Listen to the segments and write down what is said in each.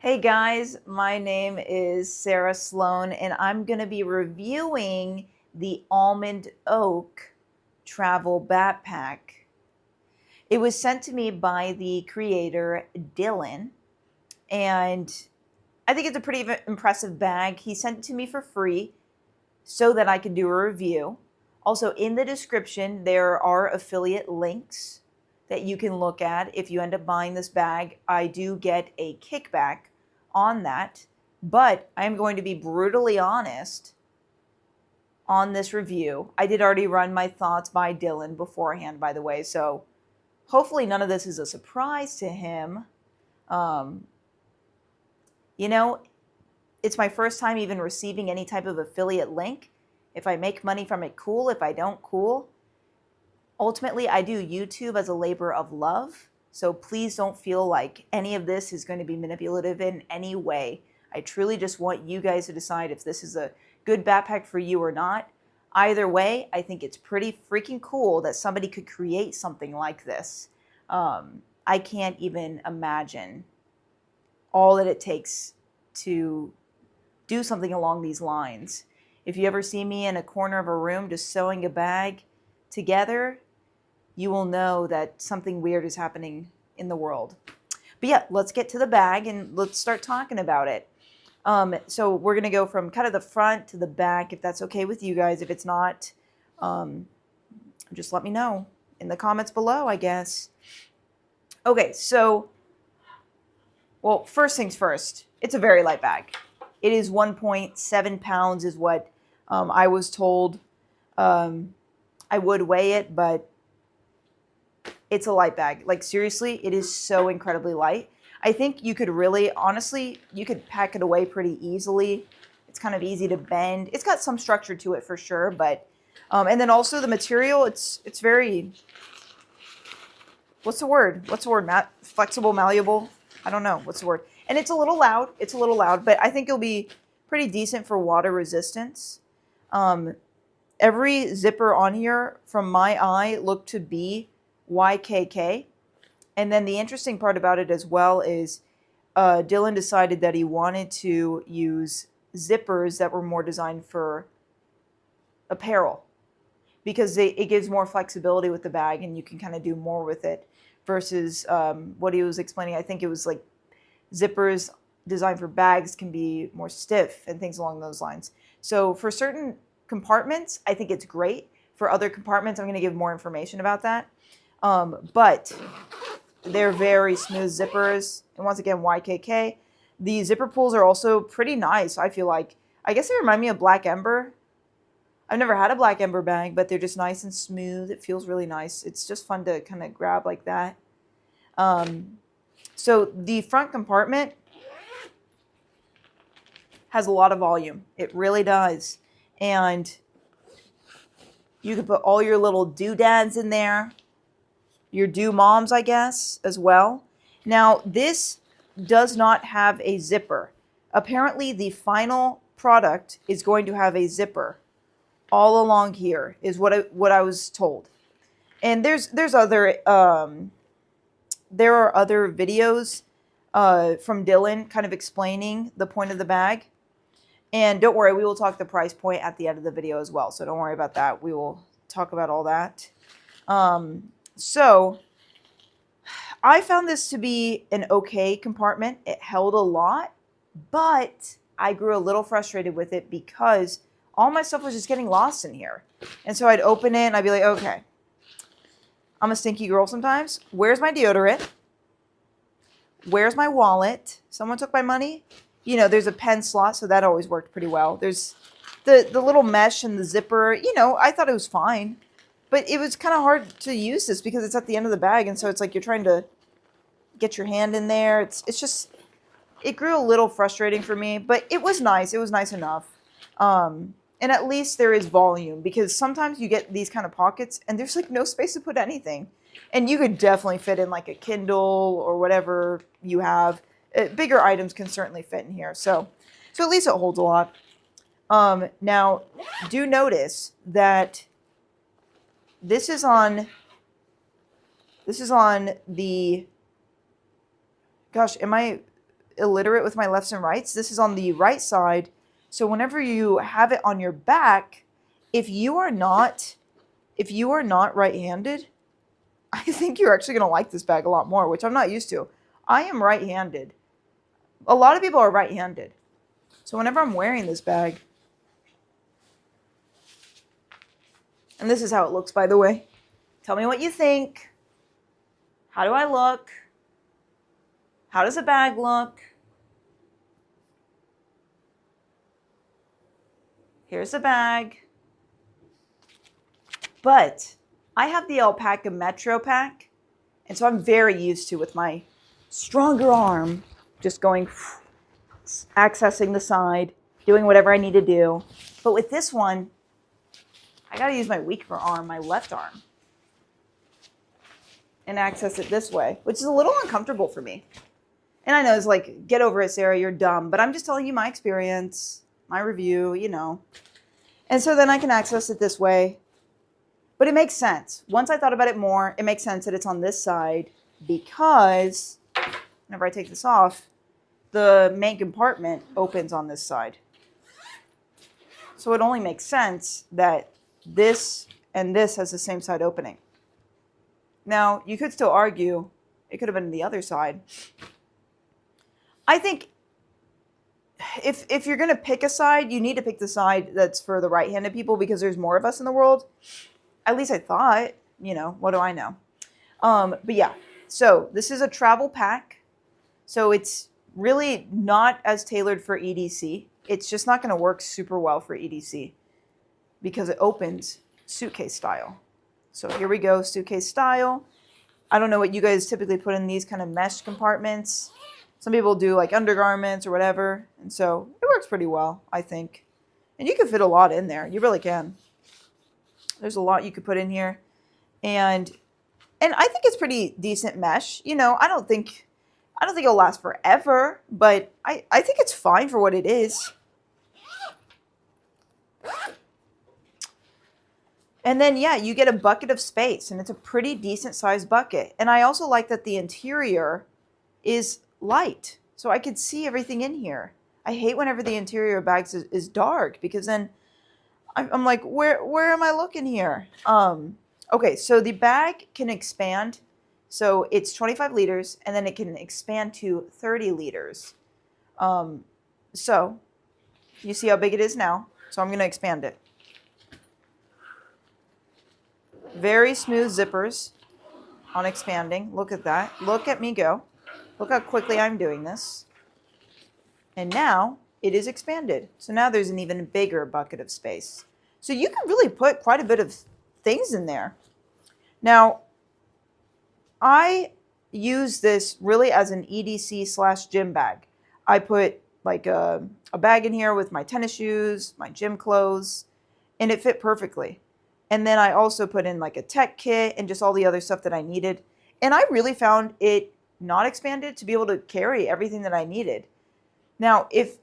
Hey guys, my name is Sarah Sloan and I'm going to be reviewing the Almond Oak travel backpack. It was sent to me by the creator Dylan, and I think it's a pretty impressive bag. He sent it to me for free so that I could do a review. Also, in the description, there are affiliate links that you can look at. If you end up buying this bag, I do get a kickback on that, but I'm going to be brutally honest on this review. I did already run my thoughts by Dylan beforehand, by the way, so hopefully none of this is a surprise to him. Um, you know, it's my first time even receiving any type of affiliate link. If I make money from it, cool. If I don't, cool. Ultimately, I do YouTube as a labor of love. So please don't feel like any of this is going to be manipulative in any way. I truly just want you guys to decide if this is a good backpack for you or not. Either way, I think it's pretty freaking cool that somebody could create something like this. I can't even imagine all that it takes to do something along these lines. If you ever see me in a corner of a room just sewing a bag together, you will know that something weird is happening in the world. But yeah, let's get to the bag and let's start talking about it. So we're going to go from kind of the front to the back, if that's okay with you guys. If it's not, just let me know in the comments below, I guess. Okay, so, well, first things first, it's a very light bag. It is 1.7 pounds is what I was told. I would weigh it, but it's a light bag. Like, seriously, it is so incredibly light. I think you could really, honestly, you could pack it away pretty easily. It's kind of easy to bend. It's got some structure to it for sure, but, and then also the material, it's very, what's the word? Flexible, malleable? I don't know. What's the word? And it's a little loud. It's a little loud, but I think it'll be pretty decent for water resistance. Every zipper on here, from my eye, looked to be YKK. And then the interesting part about it as well is Dylan decided that he wanted to use zippers that were more designed for apparel, because it gives more flexibility with the bag and you can kind of do more with it versus what he was explaining. I think it was like zippers designed for bags can be more stiff and things along those lines. So for certain compartments, I think it's great. For other compartments, I'm going to give more information about that. But they're very smooth zippers. And once again, YKK. The zipper pulls are also pretty nice, I feel like. I guess they remind me of Black Ember. I've never had a Black Ember bag, but they're just nice and smooth. It feels really nice. It's just fun to kind of grab like that. So the front compartment has a lot of volume. It really does. And you can put all your little doodads in there. Your moms, I guess, as well. Now, this does not have a zipper. Apparently, the final product is going to have a zipper all along here, is what I was told. And there's other there are other videos from Dylan kind of explaining the point of the bag. And don't worry, we will talk the price point at the end of the video as well. So don't worry about that. We will talk about all that. So I found this to be an okay compartment. It held a lot, but I grew a little frustrated with it because all my stuff was just getting lost in here. And so I'd open it and I'd be like, okay, I'm a stinky girl sometimes. Where's my deodorant? Where's my wallet? Someone took my money. You know, there's a pen slot, so that always worked pretty well. There's the little mesh and the zipper. You know, I thought it was fine. But it was kind of hard to use this because it's at the end of the bag, and so it's like you're trying to get your hand in there. It's just, it grew a little frustrating for me, but it was nice. It was nice enough. And at least there is volume, because sometimes you get these kind of pockets and there's like no space to put anything. And you could definitely fit in like a Kindle or whatever you have. Bigger items can certainly fit in here. So at least it holds a lot. Now, do notice that this is on the, gosh, illiterate with my lefts and rights. This is on the right side. So whenever you have it on your back, if you are not right-handed, I think you're actually going to like this bag a lot more, which I'm not used to. I am right-handed. A lot of people are right-handed. So whenever I'm wearing this bag, and this is how it looks, by the way. Tell me what you think. How do I look? How does the bag look? Here's the bag. But I have the Alpaca Metro pack, and so I'm very used to, with my stronger arm, just going, accessing the side, doing whatever I need to do. But with this one, I got to use my weaker arm, my left arm, and access it this way, which is a little uncomfortable for me. And I know it's like, get over it, Sarah, you're dumb. But I'm just telling you my experience, my review, you know. And so then I can access it this way. But it makes sense. Once I thought about it more, it makes sense that it's on this side because whenever I take this off, the main compartment opens on this side. So it only makes sense that this and this has the same side opening. Now, you could still argue it could have been the other side. I think if you're going to pick a side, you need to pick the side that's for the right-handed people because there's more of us in the world. At least I thought, you know, what do I know? But yeah, so this is a travel pack. So it's really not as tailored for EDC. It's just not going to work super well for EDC because it opens suitcase style. So here we go, suitcase style. I don't know what you guys typically put in these kind of mesh compartments. Some people do like undergarments or whatever. And so it works pretty well, I think. And you can fit a lot in there. You really can. There's a lot you could put in here. And I think it's pretty decent mesh. You know, I don't think it'll last forever, but I think it's fine for what it is. And then, yeah, you get a bucket of space, and it's a pretty decent sized bucket. And I also like that the interior is light, so I could see everything in here. I hate whenever the interior of bags is dark because then I'm like, where am I looking here? Okay, so the bag can expand. So it's 25 liters, and then it can expand to 30 liters. So you see how big it is now. So I'm going to expand it. Very smooth zippers on expanding. Look at that. Look at me go. Look how quickly I'm doing this. And now it is expanded. So now there's an even bigger bucket of space. So you can really put quite a bit of things in there. Now, I use this really as an EDC/gym bag. I put like a bag in here with my tennis shoes, my gym clothes, and it fit perfectly. And then I also put in like a tech kit and just all the other stuff that I needed. And I really found it not expanded to be able to carry everything that I needed. Now, if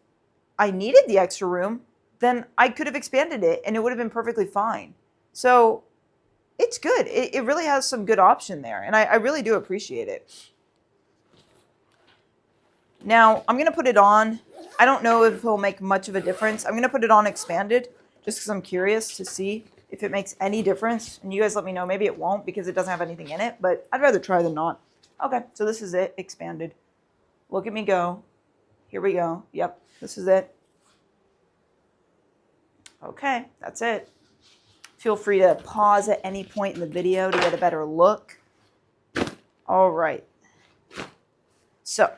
I needed the extra room, then I could have expanded it and it would have been perfectly fine. So it's good. It really has some good option there. And I really do appreciate it. Now, I'm going to put it on. I don't know if it'll make much of a difference. I'm going to put it on expanded just because I'm curious to see if it makes any difference. And you guys let me know. Maybe it won't because it doesn't have anything in it. But I'd rather try than not. Okay, so this is it. Expanded. Look at me go. Here we go. Yep, this is it. Okay, that's it. Feel free to pause at any point in the video to get a better look. All right. So,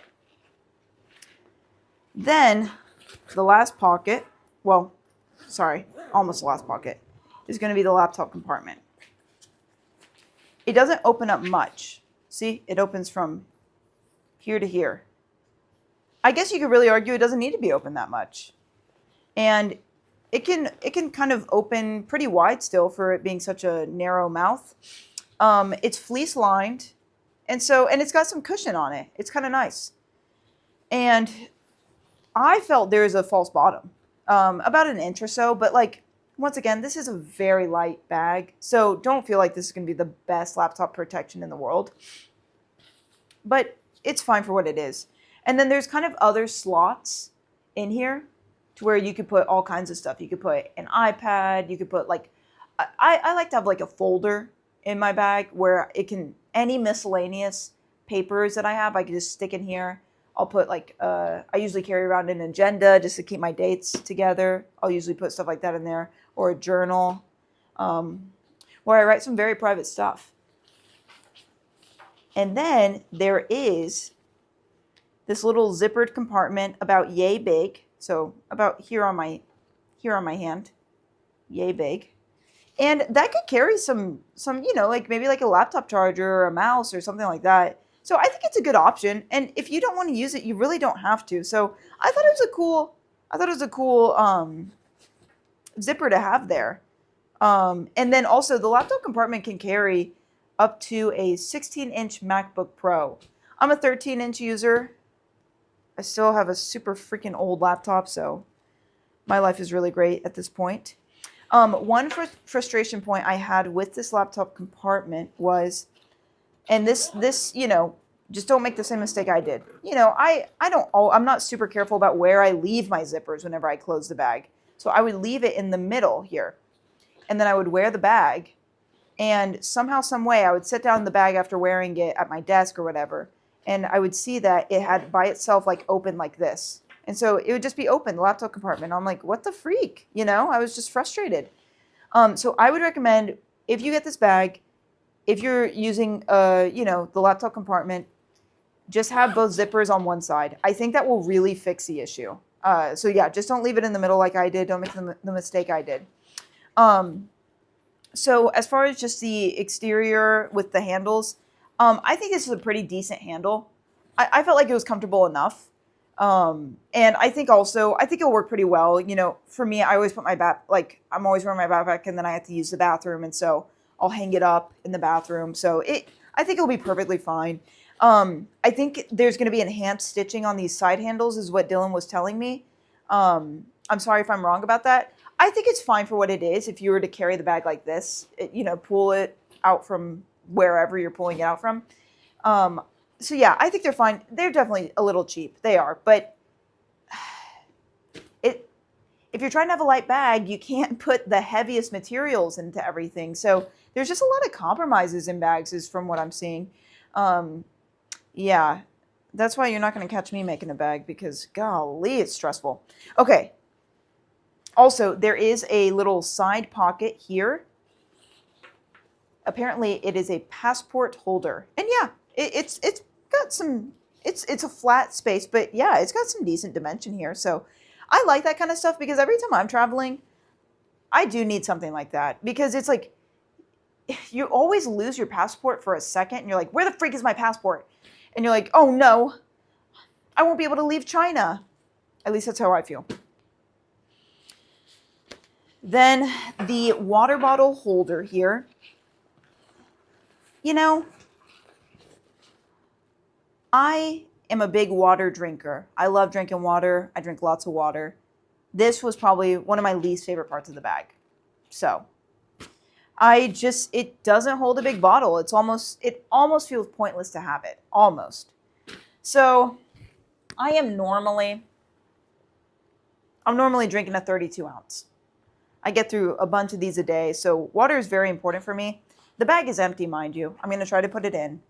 then the last pocket, well, sorry, almost the last pocket, is going to be the laptop compartment. It doesn't open up much. See, it opens from here to here. I guess you could really argue it doesn't need to be open that much. And it can kind of open pretty wide still for it being such a narrow mouth. It's fleece lined, and it's got some cushion on it. It's kind of nice. And I felt there's a false bottom, about an inch or so, but like, once again, this is a very light bag, so don't feel like this is going to be the best laptop protection in the world. But it's fine for what it is. And then there's kind of other slots in here to where you could put all kinds of stuff. You could put an iPad, you could put like, I like to have like a folder in my bag where it can, any miscellaneous papers that I have, I can just stick in here. I'll put like, I usually carry around an agenda just to keep my dates together. I'll usually put stuff like that in there, or a journal where I write some very private stuff. And then there is this little zippered compartment about yay big. So about here on my hand, yay big. And that could carry some, you know, like maybe like a laptop charger or a mouse or something like that. So I think it's a good option. And if you don't want to use it, you really don't have to. So I thought it was a cool zipper to have there. And then also the laptop compartment can carry up to a 16-inch MacBook Pro. I'm a 13-inch user. I still have a super freaking old laptop, so my life is really great at this point. One frustration point I had with this laptop compartment was, and this, you know, just don't make the same mistake I did. You know, I'm not super careful about where I leave my zippers whenever I close the bag. So I would leave it in the middle here, and then I would wear the bag, and somehow, some way, I would sit down in the bag after wearing it at my desk or whatever, and I would see that it had by itself like open like this. And so it would just be open, the laptop compartment. I'm like, what the freak? You know, I was just frustrated. So I would recommend, if you get this bag, if you're using, you know, the laptop compartment, just have both zippers on one side. I think that will really fix the issue. So yeah, just don't leave it in the middle like I did. Don't make the mistake I did. So as far as just the exterior with the handles, I think this is a pretty decent handle. I felt like it was comfortable enough. And I think it'll work pretty well. You know, for me, I always put I'm always wearing my backpack, and then I have to use the bathroom. And so I'll hang it up in the bathroom. So I think it'll be perfectly fine. I think there's going to be enhanced stitching on these side handles is what Dylan was telling me. I'm sorry if I'm wrong about that. I think it's fine for what it is. If you were to carry the bag like this, you know, pull it out from wherever you're pulling it out from. So yeah, I think they're fine. They're definitely a little cheap. They are, but if you're trying to have a light bag, you can't put the heaviest materials into everything. So there's just a lot of compromises in bags, is from what I'm seeing. Yeah, that's why you're not going to catch me making a bag, because golly, it's stressful. Okay. Also, there is a little side pocket here. Apparently, it is a passport holder, and yeah, it's got some. It's a flat space, but yeah, it's got some decent dimension here. So I like that kind of stuff, because every time I'm traveling, I do need something like that, because it's like you always lose your passport for a second, and you're like, where the freak is my passport? And you're like, oh no, I won't be able to leave China. At least that's how I feel. Then the water bottle holder here. You know, I am a big water drinker. I love drinking water. I drink lots of water. This was probably one of my least favorite parts of the bag. So it doesn't hold a big bottle. It almost feels pointless to have it. Almost. So I'm normally drinking a 32 ounce. I get through a bunch of these a day. So water is very important for me. The bag is empty, mind you. I'm going to try to put it in.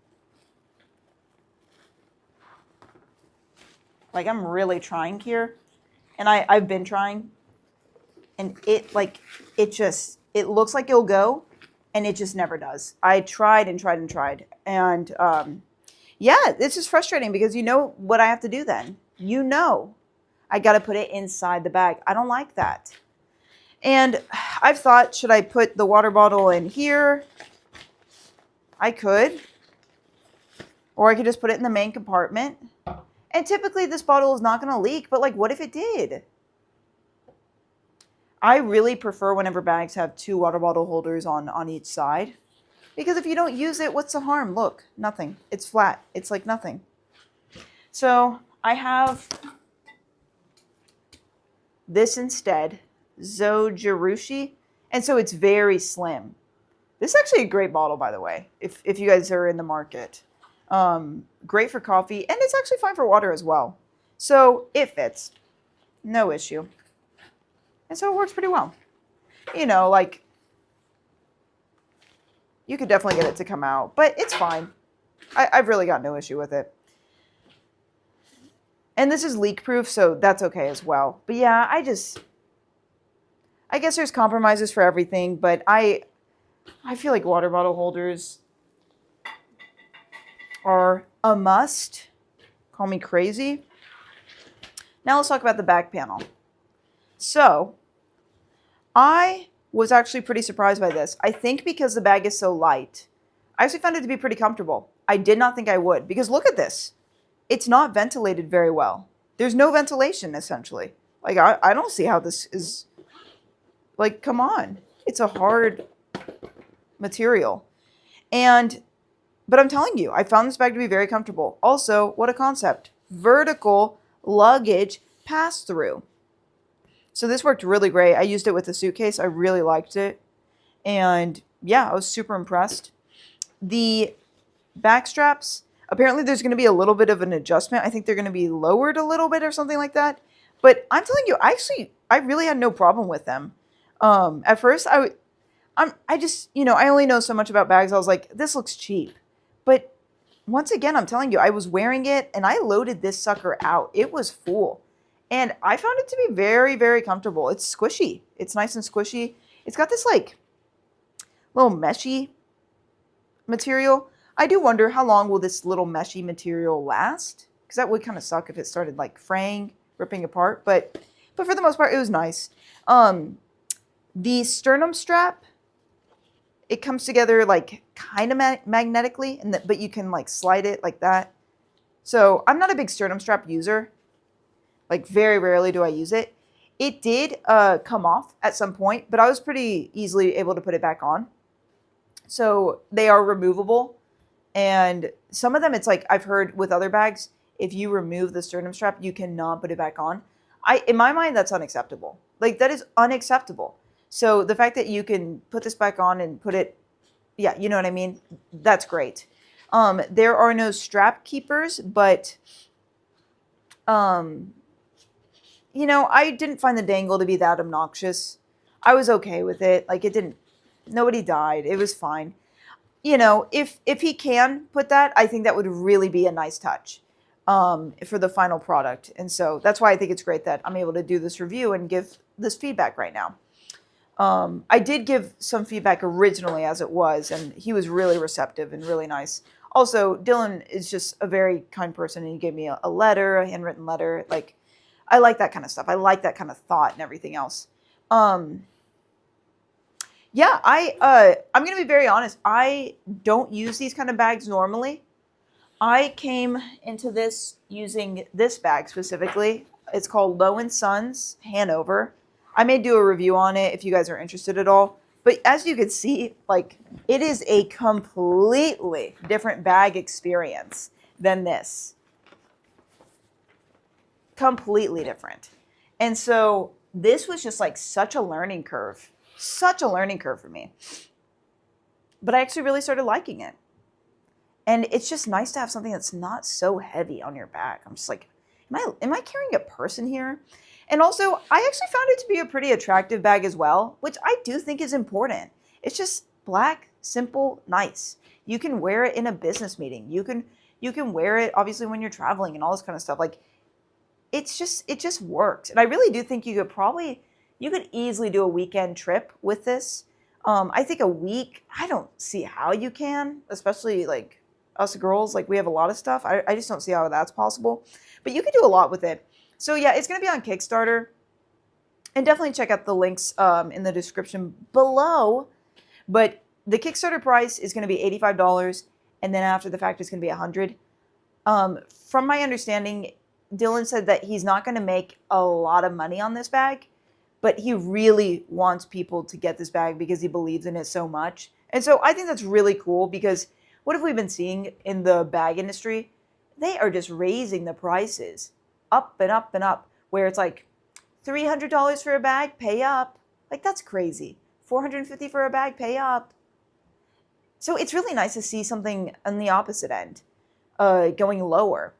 Like, I'm really trying here. And I've been trying. And it looks like it'll go. And it just never does. I tried and tried and tried. And yeah, this is frustrating, because you know what I have to do then. You know, I got to put it inside the bag. I don't like that. And I've thought, should I put the water bottle in here? I could. Or I could just put it in the main compartment. And typically this bottle is not going to leak, but like, what if it did? I really prefer whenever bags have two water bottle holders on each side. Because if you don't use it, what's the harm? Look, nothing. It's flat. It's like nothing. So I have this instead. Zojirushi. And so it's very slim. This is actually a great bottle, by the way, if you guys are in the market. Great for coffee, and it's actually fine for water as well. So it fits, no issue. And so it works pretty well. You know, like, you could definitely get it to come out, but it's fine. I've really got no issue with it. And this is leak proof, so that's okay as well. But yeah, I guess there's compromises for everything, but I feel like water bottle holders are a must. Call me crazy. Now let's talk about the back panel. So I was actually pretty surprised by this. I think because the bag is so light, I actually found it to be pretty comfortable. I did not think I would, because look at this. It's not ventilated very well. There's no ventilation, essentially. Like, I don't see how this is, like, come on. It's a hard material. But I'm telling you, I found this bag to be very comfortable. Also, what a concept. Vertical luggage pass-through. So this worked really great. I used it with a suitcase. I really liked it. And yeah, I was super impressed. The back straps, apparently there's going to be a little bit of an adjustment. I think they're going to be lowered a little bit or something like that. But I'm telling you, I really had no problem with them. At first, I just, I only know so much about bags. I was like, this looks cheap. But once again, I'm telling you, I was wearing it and I loaded this sucker out. It was full. And I found it to be very, very comfortable. It's squishy. It's nice and squishy. It's got this like little meshy material. I do wonder how long will this little meshy material last? Because that would kind of suck if it started like fraying, ripping apart. But for the most part, it was nice. The sternum strap, it comes together like kind of magnetically, but you can like slide it like that. So I'm not a big sternum strap user. Like very rarely do I use it. It did come off at some point, but I was pretty easily able to put it back on. So they are removable. And some of them, it's like I've heard with other bags, if you remove the sternum strap, you cannot put it back on. In my mind, that's unacceptable. Like that is unacceptable. So the fact that you can put this back on and put it, yeah, you know what I mean? That's great. There are no strap keepers, but, I didn't find the dangle to be that obnoxious. I was okay with it. Like nobody died. It was fine. If he can put that, I think that would really be a nice touch for the final product. And so that's why I think it's great that I'm able to do this review and give this feedback right now. I did give some feedback originally as it was, and he was really receptive and really nice. Also, Dylan is just a very kind person, and he gave me a letter, a handwritten letter. Like, I like that kind of stuff. I like that kind of thought and everything else. Yeah, I'm going to be very honest. I don't use these kind of bags normally. I came into this using this bag specifically. It's called Low & Sons Hanover. I may do a review on it if you guys are interested at all. But as you can see, like, it is a completely different bag experience than this. Completely different. And so this was just like such a learning curve. Such a learning curve for me. But I actually really started liking it. And it's just nice to have something that's not so heavy on your back. I'm just like, am I carrying a person here? And also, I actually found it to be a pretty attractive bag as well, which I do think is important. It's just black, simple, nice. You can wear it in a business meeting. You can wear it obviously when you're traveling and all this kind of stuff. Like, it just works. And I really do think you could easily do a weekend trip with this. I think a week, I don't see how you can, especially like us girls, like we have a lot of stuff. I just don't see how that's possible. But you can do a lot with it. So yeah, it's going to be on Kickstarter. And definitely check out the links in the description below. But the Kickstarter price is going to be $85. And then after the fact, it's going to be $100. From my understanding, Dylan said that he's not going to make a lot of money on this bag. But he really wants people to get this bag because he believes in it so much. And so I think that's really cool because what have we been seeing in the bag industry? They are just raising the prices up and up and up, where it's like $300 for a bag, pay up. Like, that's crazy. $450 for a bag, pay up. So it's really nice to see something on the opposite end. going lower.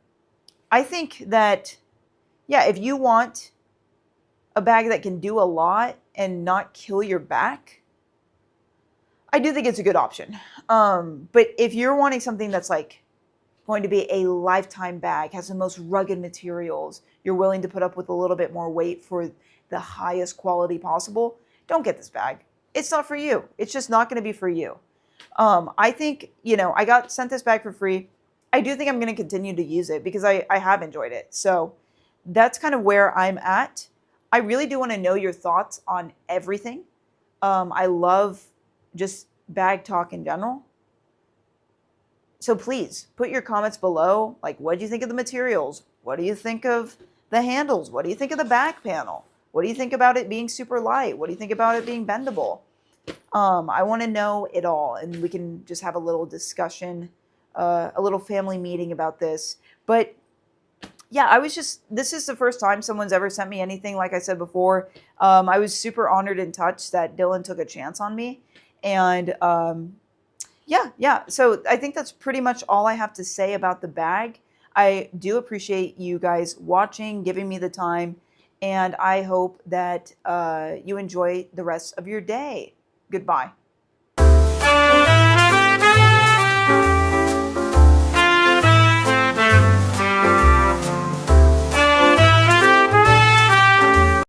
I think that, yeah, if you want a bag that can do a lot and not kill your back, I do think it's a good option. But if you're wanting something that's like going to be a lifetime bag, has the most rugged materials, you're willing to put up with a little bit more weight for the highest quality possible, don't get this bag. It's not for you. It's just not going to be for you. I think, I got sent this bag for free. I do think I'm going to continue to use it because I have enjoyed it. So that's kind of where I'm at. I really do want to know your thoughts on everything. I love just bag talk in general. So please put your comments below. Like, what do you think of the materials? What do you think of the handles? What do you think of the back panel? What do you think about it being super light? What do you think about it being bendable? I want to know it all, and we can just have a little discussion, a little family meeting about this. But yeah, this is the first time someone's ever sent me anything, like I said before. I was super honored and touched that Dylan took a chance on me. And yeah. So I think that's pretty much all I have to say about the bag. I do appreciate you guys watching, giving me the time, and I hope that you enjoy the rest of your day. Goodbye.